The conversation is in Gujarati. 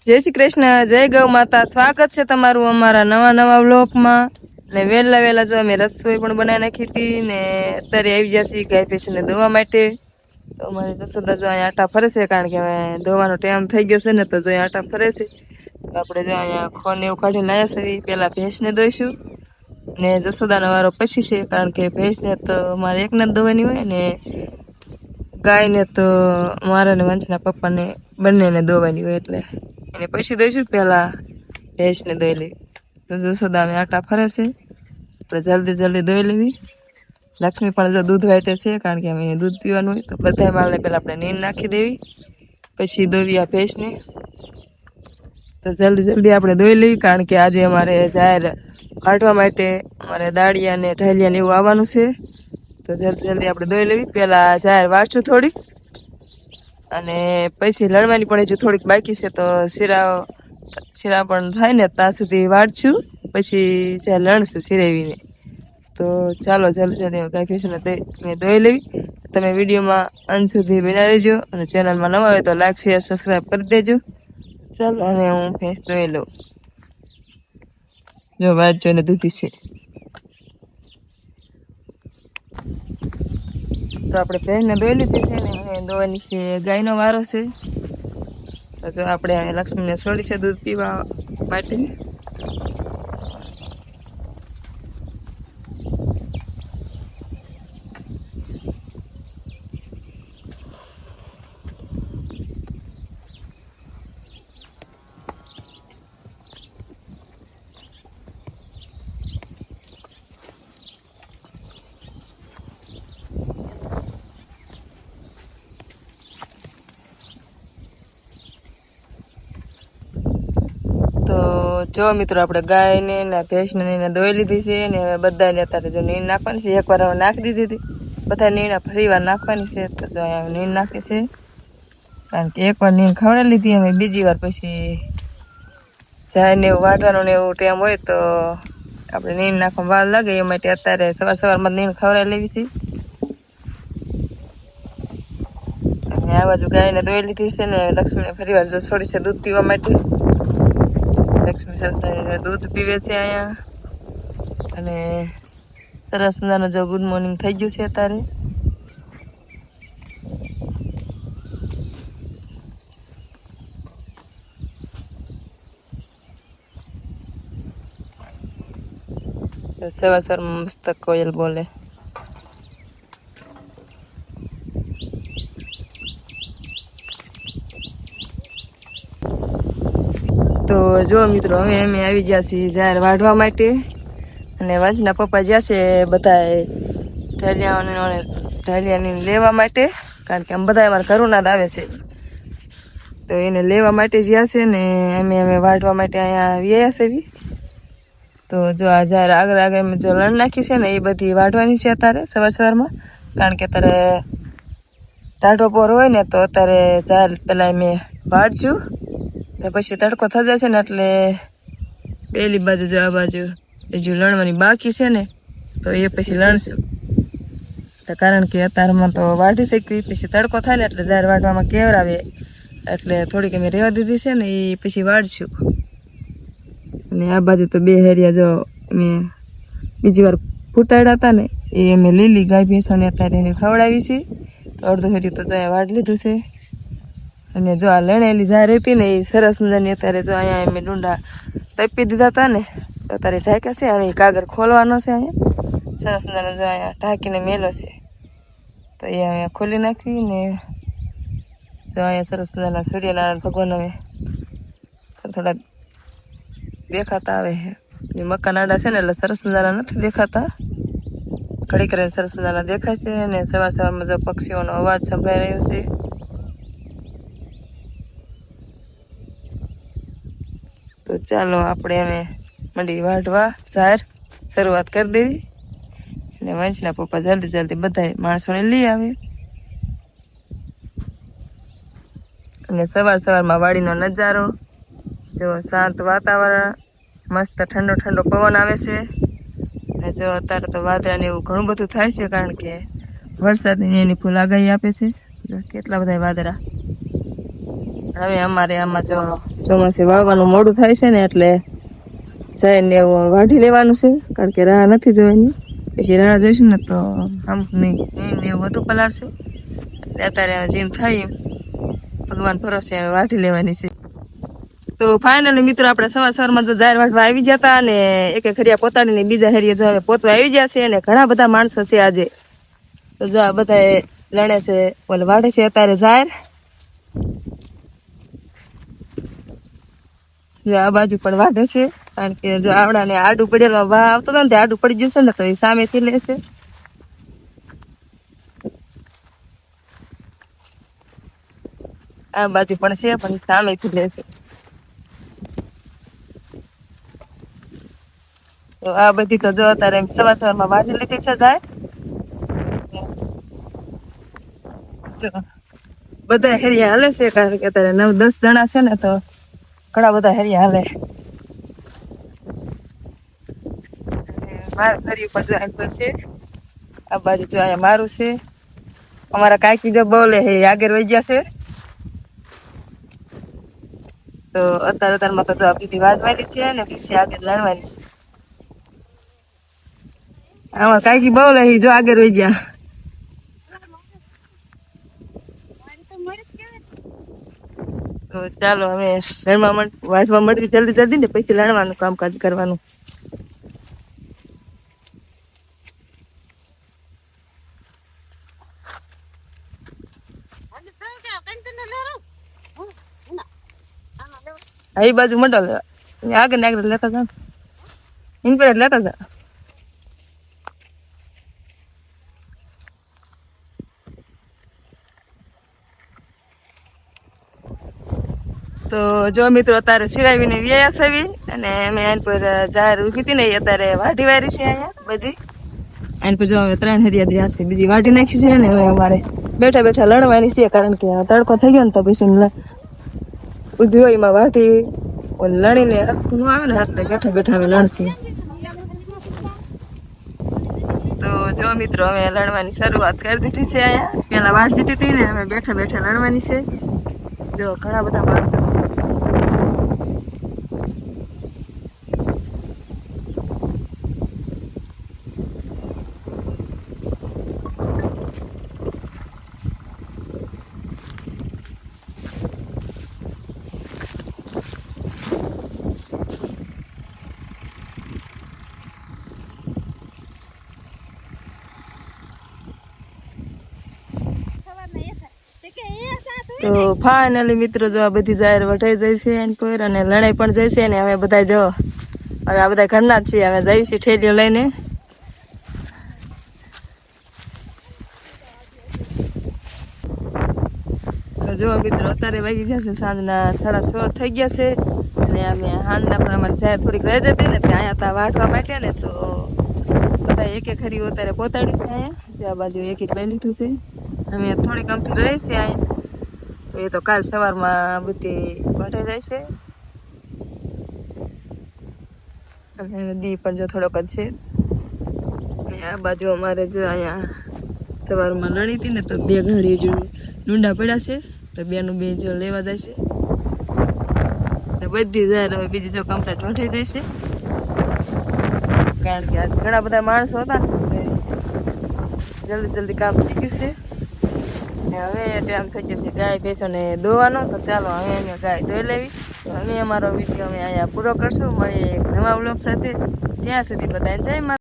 જય શ્રી કૃષ્ણ, જય ગૌ માતા. સ્વાગત છે તમારું અમારા નવા વ્લોગમાં. ને વહેલા જો અમે રસોઈ પણ બનાવી નાખી હતી ને અત્યારે આવી ગયા છીએ ગાય ભેંસને દોવા માટે. તો અમારી જસોદા જો અહીંયા આટા ફરે છે, કારણ કે હવે દોવાનો ટાઈમ થઈ ગયો છે ને, તો જો અહીંયા આટા ફરે છે. તો આપણે જો અહીંયા ખોન એવું કાઢીને લાવ્યા છે. પહેલા ભેંસને દોઈશું ને જસોદાનો વારો પછી છે, કારણ કે ભેંસને તો મારે એકને જ દોવાની હોય ને ગાયને તો મારા ને વંશના પપ્પાને બંનેને દોવાની હોય, એટલે એને પછી દઈશું. પહેલા ભેંસને દોઈ લેવી. તો જસોદા અમે આટા ફરે છે, આપણે જલ્દી દોઈ લેવી. લક્ષ્મી પણ જો દૂધ વાટે છે, કારણ કે અમે દૂધ પીવાનું હોય. તો બધા માલને પહેલાં આપણે નીંદ નાખી દેવી, પછી દોવી આ ભેંસને. તો જલ્દી આપણે દોઈ લેવી, કારણ કે આજે અમારે જાહેર કાઢવા માટે અમારે દાળિયા ને ઢાલિયા ને એવું આવવાનું છે. તો જલ્દી આપણે દોઈ લેવી. પહેલાં જાહેર વાળશું થોડી, અને પછી લણવાની પણ હજુ થોડીક બાકી છે. તો શીરા પણ થાય ને ત્યાં સુધી વાળશું, પછી જ્યાં લણશું શીરાવીને. તો ચાલો જલ્દી ગાય ભેંસને મેં દોઈ લેવી. તમે વિડીયોમાં અંત સુધી બના રહેજો, અને ચેનલમાં નવા હોય તો લાઈક શેર સબસ્ક્રાઈબ કરી દેજો. ચાલો, અને હું ભેંસ દોઈ લઉં. જો વાટ જોઈને દૂધી છે. તો આપણે ભેંસને દોઈ લીધી છે ને હવે દોવાની છે ગાયનો વારો છે. તો જો આપણે લક્ષ્મીને છોડી છે દૂધ પીવા માટે. તો જો મિત્રો, આપણે ગાયને ને ભેંસને નીને દોઈ લીધી છે ને હવે બધાને અત્યારે જો નીણ નાખવાની છે. એકવાર હવે નાખી દીધી હતી, બધા નીણા ફરી વાર નાખવાની છે. તો જો અહીંયા નીણ નાખી છે, કારણ કે એકવાર નીણ ખવડાવી લીધી. હવે બીજી વાર પછી જાય ને એવું વાટવાનું ને એવું ટાઈમ હોય તો આપણે નીણ નાખવામાં વાર લાગે, એ માટે અત્યારે સવારમાં નીણ ખવડાવી લેવી છે. અને આ બાજુ ગાયને દોઈ લીધી છે ને લક્ષ્મીને ફરી વાર જો છોડી છે દૂધ પીવા માટે. લક્ષ્મી સરસ દૂધ પીવે છે અહીંયા, અને સરસ મજાનું જો ગુડ મોર્નિંગ થઈ ગયું છે અત્યારે. સવારમાં મસ્ત કોયલ બોલે. તો જો મિત્રો, હવે અમે આવી ગયા છીએ જાહેર વાઢવા માટે, અને વંશના પપ્પા જ્યાં છે બધા ઢાલિયાને લેવા માટે, કારણ કે અમે બધા અમારા ઘરોના જ આવે છે. તો એને લેવા માટે જ્યાં છે ને અમે વાઢવા માટે અહીંયા વ્યાયા છે. તો જો આ જાહેર આગળ અમે જો લણ નાખી છે ને એ બધી વાઢવાની છે અત્યારે સવારમાં, કારણ કે અત્યારે ટાઢો પોર હોય ને, તો અત્યારે જાહેર પહેલાં અમે વાઢશું ને પછી તડકો થઈ જશે ને એટલે પેલી બાજુ જો આ બાજુ હજુ લણવાની બાકી છે ને, તો એ પછી લણશું. તો કારણ કે અત્યારમાં તો વાઢી શકવી, પછી તડકો થાય ને એટલે જાહેર વાઢવામાં કેવરાવે, એટલે થોડીક અમે રહેવા દીધી છે ને એ પછી વાઢશું. અને આ બાજુ તો બે હેરિયા જો મેં બીજી વાર ફૂટાડ્યા હતા ને, એ અમે લીલી ગાય ભેંસોને અત્યારે એને ખવડાવી છે. તો અડધું હેરિયું તો જો અહીંયા વાઢ લીધું છે. અને જો આ લણેલી જાહેર હતી ને એ સરસ મજાની અત્યારે જો અહીંયા અમે ડુંડા તપી દીધા હતા ને, તો અત્યારે ઢાંક્યા છે. હવે કાગર ખોલવાનો છે અહીંયા, સરસ મજાનો જો અહીંયા ઢાંકીને મેલો છે. તો એ અહીંયા ખોલી નાખવી ને જો અહીંયા સરસ મજાના સૂર્યનારાયણ ભગવાન હવે થોડા દેખાતા આવે છે. મકાન આડા છે ને એટલે સરસ મજાના નથી દેખાતા, ઘડી કરીને સરસ મજાના દેખાય છે. અને સવારમાં જો પક્ષીઓનો અવાજ સંભળાઈ રહ્યો છે. તો ચાલો આપણે અમે મંડી વાઢવા જાહેર શરૂઆત કરી દેવી. અને વંશના પપ્પા જલ્દી બધા માણસોને લઈ આવે. અને સવારમાં વાડીનો નજારો જો, શાંત વાતાવરણ, મસ્ત ઠંડો પવન આવે છે. અને જો અત્યારે તો વાદળાને એવું ઘણું બધું થાય છે, કારણ કે વરસાદની એની ફૂલ આગાહી આપે છે. કેટલા બધા વાદળા. હવે અમારે આમાં જો ચોમાસે વાવવાનું મોડું થાય છે ને એટલે જઈને એવું વાઢી લેવાનું છે, કારણ કે રાહ નથી જોવાની. પછી રાહ જોઈશું ને તો અમુક નહીં ને એવું વધુ પલાળશે. એટલે અત્યારે જેમ થાય એમ ભગવાન ભરોસે વાઢી લેવાની છે. તો ફાઇનલી મિત્રો આપણે સવારમાં તો જાહેર વાટવા આવી ગયા હતા અને એક હરિયા પોતાડીને બીજા હરિયા જો પોતવા આવી ગયા છે અને ઘણા બધા માણસો છે આજે. તો જો આ બધા લણે છે ઓલે વાઢે છે અત્યારે જાહેર. જો આ બાજુ પણ વાઢે છે, કારણ કે જો આવડાને આડું પડેલો વાહ આવતો હતો ને તે આડું પડી ગયું છે ને તો એ સામેથી લેશે. આ બાજુ પણ છે પણ સામેથી લેશે. તો આ બધી તો જો અત્યારે સવારમાં વાઢી લીધી છે જાય. જો બધા હેરિયા હાલે છે, કારણ કે અત્યારે 9-10 જણા છે ને તો ઘણા બધા હેરિયા હાલે. મારું ફરી ઉપર જો આગળ છે, આ બાજુ જો અહીંયા મારું છે. અમારા કાકી જો બોલે હે આગળ વહી ગયા છે. તો અત્યારમાં તો આ બીજી વાઢવાની છે ને પછી આગળ લણવાની છે. અમારા કાકી બોલે હે જો આગળ વહી ગયા. તો ચાલો હવે લણવા વાઢવા મળવી જલ્દી ને પછી લણવાનું કામકાજ કરવાનું. આ બાજુ મંડો લેવા આગળ ને આગળ લેતા જા, ઇન પર લેતા જા. તો જો મિત્રો અત્યારે સિરાવીને વ્યાયા સવી અને અમે આની પર જાહેર ઉભી હતી ને અત્યારે વાઢી વારી છે અહીંયા બધી. આની પર જો હવે 3 હરિયા દ્યા છે, બીજી વાઢી નાખી છે ને હવે અમારે બેઠા બેઠા લણવાની છે, કારણ કે તડકો થઈ ગયો ને તો પછી ઉભી હોય એમાં વાઢી લણીને આખું ન આવે ને એટલે બેઠા બેઠા અમે લણશું. તો જો મિત્રો અમે લણવાની શરૂઆત કરી દીધી છે. અહીંયા પેલા વાઢી દીધી હતી ને હવે બેઠા બેઠા લણવાની છે. જો ઘણા બધા માણસો છે. તો ફાઇનલી મિત્રો જો આ બધી જાહેર વટાઈ જાય છે એની પર અને લણાઈ પણ જાય છે ને હવે બધા જો હવે આ બધા ઘરના જ છીએ, હવે જઈએ છીએ ઠેલીઓ લઈને. તો જો મિત્રો અત્યારે વાગી ગયા છે સાંજના 6:30 થઈ ગયા છે અને અમે સાંજના પણ અમારે જાહેર થોડીક રહી જતી ને ત્યાં અહીંયા હતા વાટવા માટે ને તો બધા એક હરી અત્યારે પહોંચાડ્યું છે. અહીંયા ત્યાં બાજુ એક લઈ લીધું છે. અમે થોડીક અમથી રહી છે અહીંયા, એ તો કાલ સવારમાં બધી વટાઈ જાય છે અને દી પણ જો થોડોક જ છે. આ બાજુ અમારે જો અહીંયા સવારમાં લણી હતી ને તો 2 ઘડી જો ડુંડા પડ્યા છે, તો 2નું 2 જો લેવા જાય છે. બધી જાય હવે બીજી જો કમ્પ્લીટ વટાઈ જાય છે, કારણ કે આજ ઘણા બધા માણસો હતા ને જલ્દી કામ થઈ ગયું છે. હવે ટાઈમ થઈ જશે ગાય ભેંસોને દોવાનો. તો ચાલો હવે અમે ગાય ધોઈ લેવી. તો અમે અમારો વિડીયો અમે અહીંયા પૂરો કરશું. મળીએ એક નવા વ્લોગ સાથે. ત્યાં સુધી બધાને જય માતા.